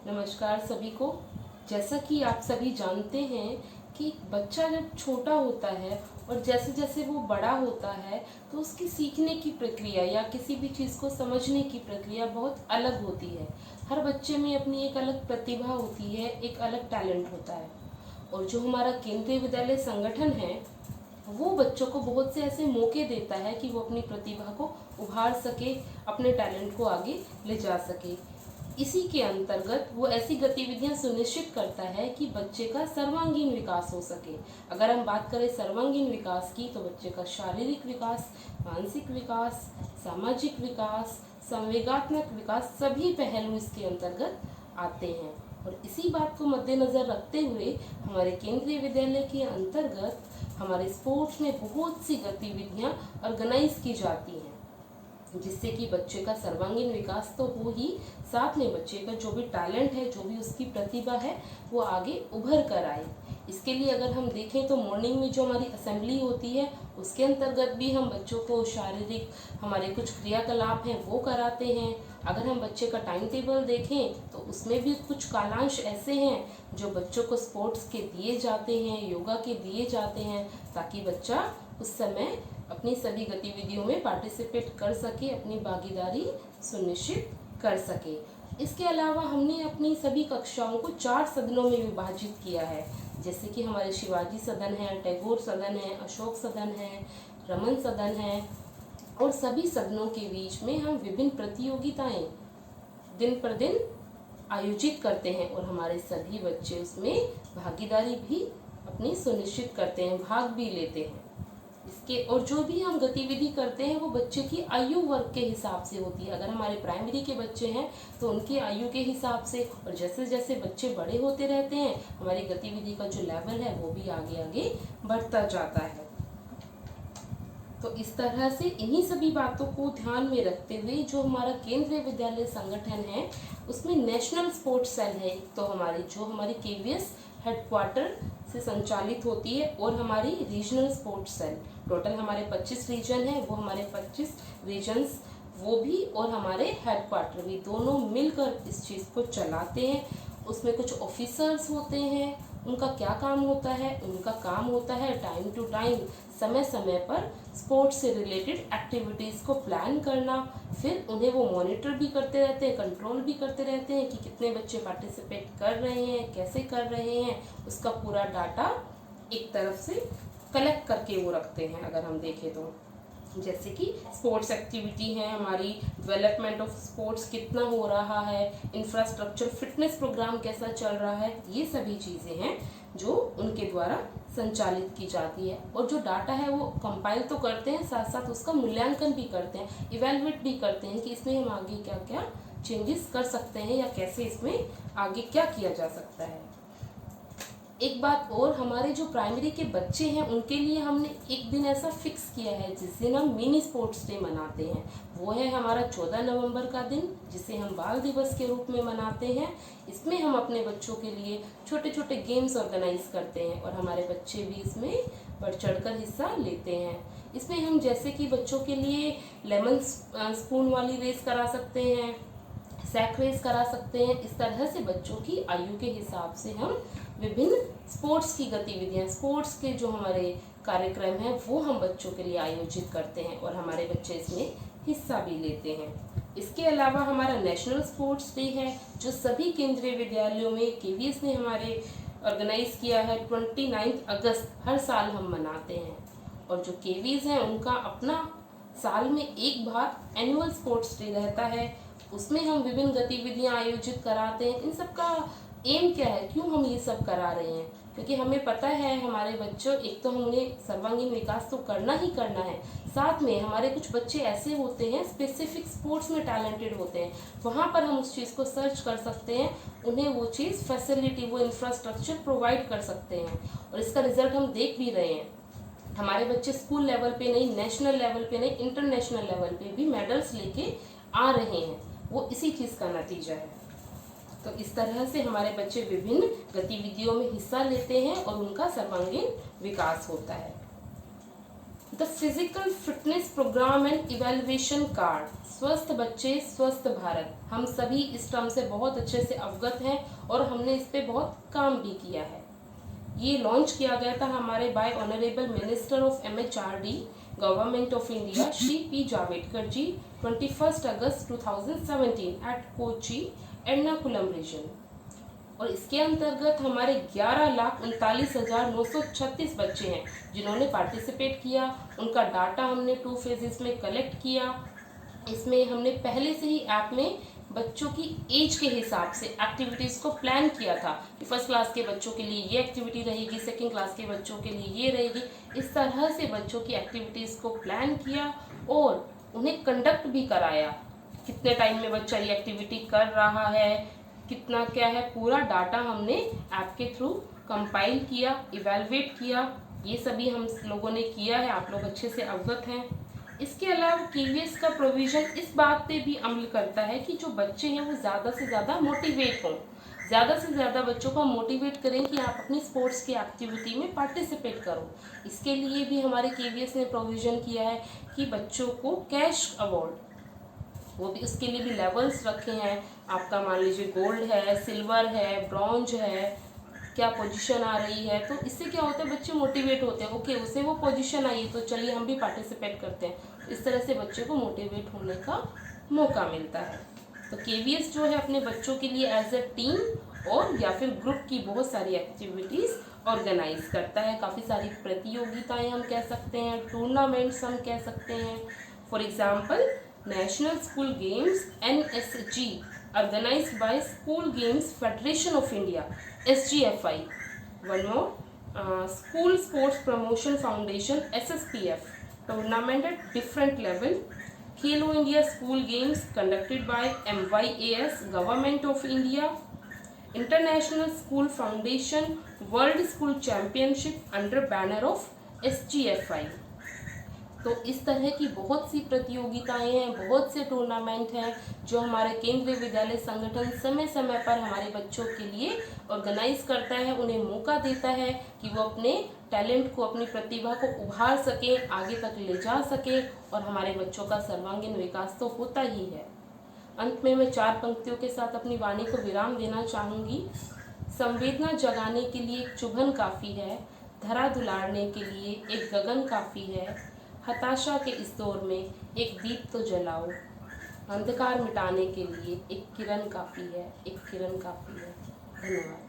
नमस्कार सभी को। जैसा कि आप सभी जानते हैं कि बच्चा जब छोटा होता है और जैसे जैसे वो बड़ा होता है तो उसकी सीखने की प्रक्रिया या किसी भी चीज़ को समझने की प्रक्रिया बहुत अलग होती है। हर बच्चे में अपनी एक अलग प्रतिभा होती है, एक अलग टैलेंट होता है। और जो हमारा केंद्रीय विद्यालय संगठन है वो बच्चों को बहुत से ऐसे मौके देता है कि वो अपनी प्रतिभा को उभार सके, अपने टैलेंट को आगे ले जा सके। इसी के अंतर्गत वो ऐसी गतिविधियां सुनिश्चित करता है कि बच्चे का सर्वांगीण विकास हो सके। अगर हम बात करें सर्वांगीण विकास की तो बच्चे का शारीरिक विकास, मानसिक विकास, सामाजिक विकास, संवेगात्मक विकास सभी पहलू इसके अंतर्गत आते हैं। और इसी बात को मद्देनज़र रखते हुए हमारे केंद्रीय विद्यालय के अंतर्गत हमारे स्पोर्ट्स में बहुत सी गतिविधियां ऑर्गेनाइज की जाती हैं, जिससे कि बच्चे का सर्वांगीण विकास तो हो ही, साथ में बच्चे का जो भी टैलेंट है, जो भी उसकी प्रतिभा है, वो आगे उभर कर आए। इसके लिए अगर हम देखें तो मॉर्निंग में जो हमारी असेंबली होती है उसके अंतर्गत भी हम बच्चों को शारीरिक हमारे कुछ क्रियाकलाप हैं वो कराते हैं। अगर हम बच्चे का टाइम टेबल देखें तो उसमें भी कुछ कालांश ऐसे हैं जो बच्चों को स्पोर्ट्स के दिए जाते हैं, योगा के दिए जाते हैं, ताकि बच्चा उस समय अपनी सभी गतिविधियों में पार्टिसिपेट कर सके, अपनी भागीदारी सुनिश्चित कर सके। इसके अलावा हमने अपनी सभी कक्षाओं को 4 सदनों में विभाजित किया है, जैसे कि हमारे शिवाजी सदन है, टैगोर सदन है, अशोक सदन है, रमन सदन है। और सभी सदनों के बीच में हम विभिन्न प्रतियोगिताएं दिन पर दिन आयोजित करते हैं और हमारे सभी बच्चे उसमें भागीदारी भी अपनी सुनिश्चित करते हैं, भाग भी लेते हैं। इसके और जो भी हम गतिविधि करते हैं वो बच्चे की आयु वर्ग के हिसाब से होती है। अगर हमारे प्राइमरी के बच्चे हैं तो उनकी आयु के हिसाब से, और जैसे जैसे बच्चे बड़े होते रहते हैं हमारी गतिविधि का जो लेवल है वो भी आगे आगे बढ़ता जाता है। तो इस तरह से इन्हीं सभी बातों को ध्यान में रखते हुए जो हमारा केंद्रीय विद्यालय संगठन है उसमें नेशनल स्पोर्ट्स सेल है, तो हमारी केवीएस हेडक्वार्टर से संचालित होती है, और हमारी रीजनल स्पोर्ट्स सेल, टोटल हमारे 25 रीजन है, वो हमारे 25 रीजन्स वो भी और हमारे हेडक्वार्टर भी दोनों मिलकर इस चीज़ को चलाते हैं। उसमें कुछ ऑफिसर्स होते हैं, उनका क्या काम होता है, उनका काम होता है टाइम टू टाइम समय समय पर स्पोर्ट्स से रिलेटेड एक्टिविटीज़ को प्लान करना, फिर उन्हें वो मॉनिटर भी करते रहते हैं, कंट्रोल भी करते रहते हैं कि कितने बच्चे पार्टिसिपेट कर रहे हैं, कैसे कर रहे हैं, उसका पूरा डाटा एक तरफ से कलेक्ट करके वो रखते हैं। अगर हम देखें तो जैसे कि स्पोर्ट्स एक्टिविटी है हमारी, डेवलपमेंट ऑफ स्पोर्ट्स कितना हो रहा है, इंफ्रास्ट्रक्चर फिटनेस प्रोग्राम कैसा चल रहा है, ये सभी चीज़ें हैं जो उनके द्वारा संचालित की जाती है। और जो डाटा है वो कंपाइल तो करते हैं, साथ साथ उसका मूल्यांकन भी करते हैं, इवेलुएट भी करते हैं कि इसमें हम आगे क्या क्या चेंजेस कर सकते हैं या कैसे इसमें आगे क्या किया जा सकता है। एक बात और, हमारे जो प्राइमरी के बच्चे हैं उनके लिए हमने एक दिन ऐसा फिक्स किया है जिस दिन हम मिनी स्पोर्ट्स डे मनाते हैं। वो है हमारा 14 नवंबर का दिन, जिसे हम बाल दिवस के रूप में मनाते हैं। इसमें हम अपने बच्चों के लिए छोटे छोटे गेम्स ऑर्गेनाइज करते हैं और हमारे बच्चे भी इसमें बढ़ चढ़कर हिस्सा लेते हैं। इसमें हम जैसे कि बच्चों के लिए लेमन स्पून वाली रेस करा सकते हैं, सैक रेस करा सकते हैं। इस तरह से बच्चों की आयु के हिसाब से हम विभिन्न स्पोर्ट्स की गतिविधियां, स्पोर्ट्स के जो हमारे कार्यक्रम हैं वो हम बच्चों के लिए आयोजित करते हैं और हमारे बच्चे इसमें हिस्सा भी लेते हैं। इसके अलावा हमारा नेशनल स्पोर्ट्स डे है जो सभी केंद्रीय विद्यालयों में केवीएस ने हमारे ऑर्गेनाइज किया है। 29 अगस्त हर साल हम मनाते हैं, और जो केवीज हैं उनका अपना साल में एक बार एनुअल स्पोर्ट्स डे रहता है। उसमें हम विभिन्न गतिविधियां आयोजित कराते हैं। इन सब का एम क्या है, क्यों हम ये सब करा रहे हैं, क्योंकि हमें पता है हमारे बच्चों, एक तो हमने सर्वांगीण विकास तो करना ही करना है, साथ में हमारे कुछ बच्चे ऐसे होते हैं स्पेसिफिक स्पोर्ट्स में टैलेंटेड होते हैं, वहाँ पर हम उस चीज़ को सर्च कर सकते हैं, उन्हें वो चीज़ फैसिलिटी, वो इंफ्रास्ट्रक्चर प्रोवाइड कर सकते हैं। और इसका रिजल्ट हम देख भी रहे हैं, हमारे बच्चे स्कूल लेवल पे नहीं, नेशनल लेवल पे नहीं, इंटरनेशनल लेवल पे भी मेडल्स लेके आ रहे हैं। वो इसी चीज़ का नतीजा है। तो इस तरह से हमारे बच्चे विभिन्न गतिविधियों में हिस्सा लेते हैं और उनका सर्वांगीण विकास होता है। The physical fitness programme and evaluation card, स्वस्थ बच्चे स्वस्थ भारत, हम सभी इस टर्म से बहुत अच्छे से अवगत हैं और हमने इस पे बहुत काम भी किया है। ये लॉन्च किया गया था हमारे by honourable minister of MHRD government of India Shri P Javadekar ji 21 August 2017 at Kochi Ernakulam region. और इसके अंतर्गत हमारे 11,39,936 बच्चे हैं जिन्होंने पार्टिसिपेट किया। उनका डाटा हमने 2 फेजेस में कलेक्ट किया। इसमें हमने पहले से ही ऐप में बच्चों की एज के हिसाब से एक्टिविटीज़ को प्लान किया था कि फर्स्ट क्लास के बच्चों के लिए ये एक्टिविटी रहेगी, सेकंड क्लास के बच्चों के लिए ये रहेगी। इस तरह से बच्चों की एक्टिविटीज़ को प्लान किया और उन्हें कंडक्ट भी कराया, कितने टाइम में बच्चा ये एक्टिविटी कर रहा है, कितना क्या है, पूरा डाटा हमने ऐप के थ्रू कंपाइल किया, इवेलुएट किया। ये सभी हम लोगों ने किया है, आप लोग अच्छे से अवगत हैं। इसके अलावा KVS का प्रोविज़न इस बात पे भी अमल करता है कि जो बच्चे हैं वो ज़्यादा से ज़्यादा मोटिवेट हों, ज़्यादा से ज़्यादा बच्चों को मोटिवेट करें कि आप अपनी स्पोर्ट्स की एक्टिविटी में पार्टिसिपेट करो। इसके लिए भी हमारे KVS ने प्रोविज़न किया है कि बच्चों को कैश अवार्ड, वो भी उसके लिए भी लेवल्स रखे हैं। आपका मान लीजिए गोल्ड है, सिल्वर है, ब्रॉन्ज है, क्या पोजीशन आ रही है, तो इससे क्या होता है बच्चे मोटिवेट होते हैं। ओके, उसे वो पोजीशन आई है तो चलिए हम भी पार्टिसिपेट करते हैं। इस तरह से बच्चे को मोटिवेट होने का मौका मिलता है। तो KVS जो है अपने बच्चों के लिए एज ए टीम और या फिर ग्रुप की बहुत सारी एक्टिविटीज़ ऑर्गेनाइज करता है। काफ़ी सारी प्रतियोगिताएं हम कह सकते हैं, टूर्नामेंट्स हम कह सकते हैं। For example National School Games NSG organized by School Games Federation of India SGFI. One more, School Sports Promotion Foundation SSPF tournament at different level. Khelo India School Games conducted by MYAS Government of India. International School Foundation World School Championship under banner of SGFI. तो इस तरह की बहुत सी प्रतियोगिताएं हैं, बहुत से tournament हैं जो हमारे केंद्रीय विद्यालय संगठन समय समय पर हमारे बच्चों के लिए ऑर्गेनाइज करता है, उन्हें मौका देता है कि वो अपने टैलेंट को, अपनी प्रतिभा को उभार सकें, आगे तक ले जा सकें और हमारे बच्चों का सर्वांगीण विकास तो होता ही है। अंत में मैं 4 पंक्तियों के साथ अपनी वाणी को विराम देना चाहूँगी। संवेदना जगाने के लिए एक चुभन काफ़ी है, धरा दुलारने के लिए एक गगन काफ़ी है, हताशा के इस दौर में एक दीप तो जलाओ, अंधकार मिटाने के लिए एक किरण काफ़ी है, एक किरण काफ़ी है। धन्यवाद।